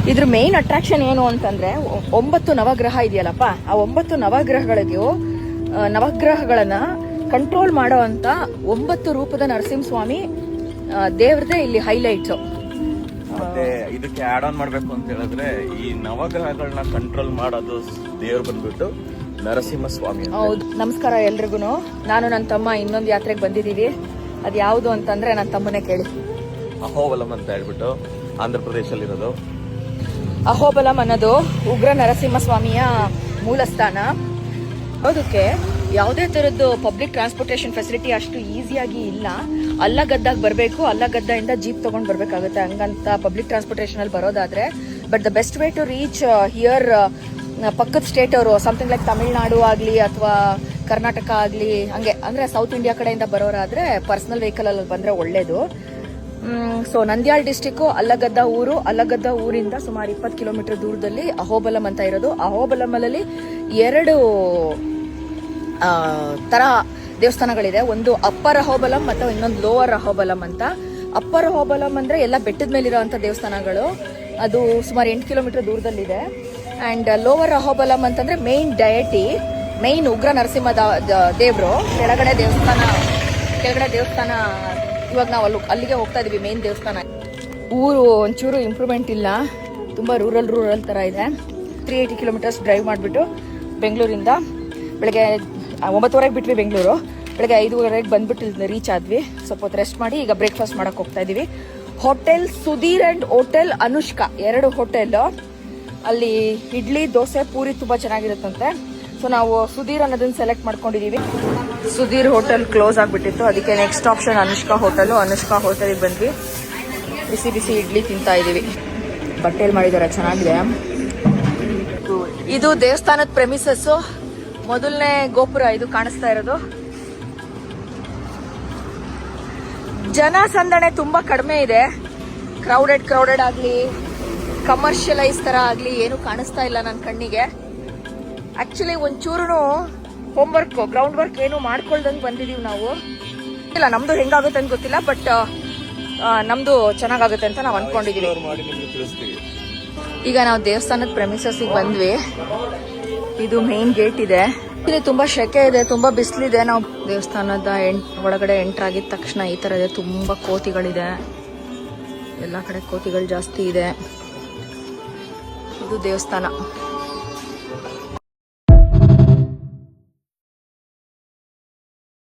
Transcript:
ಇದ್ರ main attraction ಏನು ಅಂತಂದ್ರೆ 9 ನವಗ್ರಹ ಇದೆಯಲ್ಲಪ್ಪ, ಆ 9 ನವಗ್ರಹಗಳನ್ನ ಕಂಟ್ರೋಲ್ ಮಾಡೋ ಅಂತ 9 ರೂಪದ ನರಸಿಂಹಸ್ವಾಮಿ ದೇವ್ರದೇ ಇಲ್ಲಿ ಹೈಲೈಟ್ಸ್. ಮತ್ತೆ ಇದಕ್ಕೆ ಆಡ್ ಆನ್ ಮಾಡ್ಬೇಕು ಅಂತ ಹೇಳಿದ್ರೆ ಈ ನವಗ್ರಹಗಳನ್ನ ಕಂಟ್ರೋಲ್ ಮಾಡೋದು ದೇವ್ರು ಬಂದ್ಬಿಟ್ಟು ನರಸಿಂಹಸ್ವಾಮಿ. ಹೌದು. ನಮಸ್ಕಾರ ಎಲ್ರಿಗೂ. ನಾನು ನನ್ನ ತಮ್ಮ ಇನ್ನೊಂದು ಯಾತ್ರೆಗೆ ಬಂದಿದ್ದೀವಿ. ಅದು ಯಾವುದು ಅಂತಂದ್ರೆ ನನ್ನ ತಮ್ಮನೇ ಕೇಳಿ. ಅಹೋಬಲಂ ಅಂತ ಹೇಳ್ಬಿಟ್ಟು ಆಂಧ್ರ ಪ್ರದೇಶಲ್ಲಿ ಇರೋದು. ಅಹೋಬಲಂ ಅನ್ನೋದು ಉಗ್ರ ನರಸಿಂಹಸ್ವಾಮಿಯ ಮೂಲ ಸ್ಥಾನ. ಅದಕ್ಕೆ ಯಾವುದೇ ತರದ್ದು ಪಬ್ಲಿಕ್ ಟ್ರಾನ್ಸ್ಪೋರ್ಟೇಷನ್ ಫೆಸಿಲಿಟಿ ಅಷ್ಟು ಈಸಿಯಾಗಿ ಇಲ್ಲ. ಅಲ್ಲಗದ್ದಾಗ ಬರಬೇಕು, ಅಲ್ಲಗದ್ದದಿಂದ ಜೀಪ್ ತಗೊಂಡ್ ಬರ್ಬೇಕಾಗುತ್ತೆ. ಹಂಗಂತ ಪಬ್ಲಿಕ್ ಟ್ರಾನ್ಸ್ಪೋರ್ಟೇಷನ್ ಅಲ್ಲಿ ಬರೋದಾದ್ರೆ, but the best way to reach here ಪಕ್ಕದ ಸ್ಟೇಟ್ ಅವರು ಸಮಥಿಂಗ್ ಲೈಕ್ ತಮಿಳ್ನಾಡು ಆಗ್ಲಿ ಅಥವಾ ಕರ್ನಾಟಕ ಆಗ್ಲಿ, ಹಂಗೆ ಅಂದ್ರೆ ಸೌತ್ ಇಂಡಿಯಾ ಕಡೆಯಿಂದ ಬರೋರಾದ್ರೆ ಪರ್ಸನಲ್ ವೆಹಿಕಲ್ ಅಲ್ಲಿ ಬಂದ್ರೆ ಒಳ್ಳೇದು. ಸೊ ನಂದ್ಯಾಲ್ ಡಿಸ್ಟಿಕ್ ಅಲ್ಲಗದ್ದ ಊರಿಂದ ಸುಮಾರು 20 ಕಿಲೋಮೀಟರ್ ದೂರದಲ್ಲಿ ಅಹೋಬಲಂ ಅಂತ ಇರೋದು. ಅಹೋಬಲಂ ಅಲ್ಲಿ 2 ತರ ದೇವಸ್ಥಾನಗಳಿದೆ. ಒಂದು ಅಪ್ಪರ್ ಅಹೋಬಲಂ ಮತ್ತು ಇನ್ನೊಂದು ಲೋವರ್ ಅಹೋಬಲಂ ಅಂತ. ಅಪ್ಪರ್ ಅಹೋಬಲಂ ಅಂದ್ರೆ ಎಲ್ಲ ಬೆಟ್ಟದ ಮೇಲಿರುವಂತ ದೇವಸ್ಥಾನಗಳು, ಅದು ಸುಮಾರು 8 ಕಿಲೋಮೀಟರ್ ದೂರದಲ್ಲಿದೆ. ಅಂಡ್ ಲೋವರ್ ಅಹೋಬಲಂ ಅಂತಂದ್ರೆ ಮೇನ್ ಉಗ್ರ ನರಸಿಂಹ ದೇವ್ರು ಕೆಳಗಡೆ ದೇವಸ್ಥಾನ. ಇವಾಗ ನಾವು ಅಲ್ಲಿಗೆ ಹೋಗ್ತಾ ಇದೀವಿ, ಮೇನ್ ದೇವಸ್ಥಾನ. ಊರು ಒಂಚೂರು ಇಂಪ್ರೂವ್ಮೆಂಟ್ ಇಲ್ಲ, ತುಂಬಾ ರೂರಲ್ ತರ ಇದೆ. 380 ಕಿಲೋಮೀಟರ್ಸ್ ಡ್ರೈವ್ ಮಾಡಿಬಿಟ್ಟು ಬೆಂಗಳೂರಿಂದ ಬೆಳಗ್ಗೆ 9:30 ಬಿಟ್ವಿ ಬೆಂಗಳೂರು. ಬೆಳಗ್ಗೆ 5:30 ಬಂದ್ಬಿಟ್ಟು ರೀಚ್ ಆದ್ವಿ. ಸ್ವಲ್ಪ ಹೊತ್ತು ರೆಸ್ಟ್ ಮಾಡಿ ಈಗ ಬ್ರೇಕ್ಫಾಸ್ಟ್ ಮಾಡಕ್ ಹೋಗ್ತಾ ಇದೀವಿ. Hotel Sudhir and hotel Anushka, 2 hotel. ಅಲ್ಲಿ ಇಡ್ಲಿ, ದೋಸೆ, ಪೂರಿ ತುಂಬಾ ಚೆನ್ನಾಗಿರುತ್ತಂತೆ. ಸೊ ನಾವು ಸುಧೀರ್ ಅನ್ನೋದನ್ನ ಸೆಲೆಕ್ಟ್ ಮಾಡ್ಕೊಂಡಿದೀವಿ. ಸುಧೀರ್ ಹೋಟೆಲ್ ಕ್ಲೋಸ್ ಆಗ್ಬಿಟ್ಟಿತ್ತು, ಅದಕ್ಕೆ ನೆಕ್ಸ್ಟ್ ಆಪ್ಷನ್ ಅನುಷ್ಕಾ ಹೋಟೆಲ್ಗೆ ಬಂದ್ವಿ. ಬಿಸಿ ಇಡ್ಲಿ ತಿಂತಾ ಇದೀವಿ. ಬಟ್ಟೆಲ್ ಮಾಡಿದಾರೆ, ಚೆನ್ನಾಗಿದೆ. ಇದು ದೇವಸ್ಥಾನದ ಪ್ರೆಮಿಸಸ್, ಮೊದಲನೇ ಗೋಪುರ ಇದು ಕಾಣಿಸ್ತಾ ಇರೋದು. ಜನ ಸಂದಣೆ ತುಂಬಾ ಕಡಿಮೆ ಇದೆ. ಕ್ರೌಡೆಡ್ ಆಗ್ಲಿ, ಕಮರ್ಷಿಯಲೈಸ್ ತರ ಆಗ್ಲಿ ಏನು ಕಾಣಿಸ್ತಾ ಇಲ್ಲ ನನ್ನ ಕಣ್ಣಿಗೆ. ಆಕ್ಚುಲಿ ಒಂಚೂರು ಗ್ರೌಂಡ್ ವರ್ಕ್ ಏನು ಮಾಡ್ಕೊಳ್ದಂಗೆ ಬಂದಿದೀವಿ ನಾವು. ಇಲ್ಲ, ನಮ್ದು ಹೆಂಗಾಗುತ್ತೆ ಅಂತ ಗೊತ್ತಿಲ್ಲ, ಬಟ್ ನಮ್ದು ಚೆನ್ನಾಗುತ್ತೆ ಅಂತ ನಾವು ಅನ್ಕೊಂಡಿದೀವಿ. ಈಗ ನಾವು ದೇವಸ್ಥಾನದ ಪ್ರೆಮಿಸಸ್ ಬಂದ್ವಿ. ಇದು ಮೇನ್ ಗೇಟ್ ಇದೆ. ಇಲ್ಲಿ ತುಂಬಾ ಶೆಕೆ ಇದೆ, ತುಂಬಾ ಬಿಸಿಲಿದೆ. ನಾವು ದೇವಸ್ಥಾನದ ಒಳಗಡೆ ಎಂಟರ್ ಆಗಿದ ತಕ್ಷಣ ಈ ತರ ಇದೆ, ತುಂಬಾ ಕೋತಿಗಳಿದೆ. ಎಲ್ಲಾ ಕಡೆ ಕೋತಿಗಳು ಜಾಸ್ತಿ ಇದೆ. ಇದು ದೇವಸ್ಥಾನ.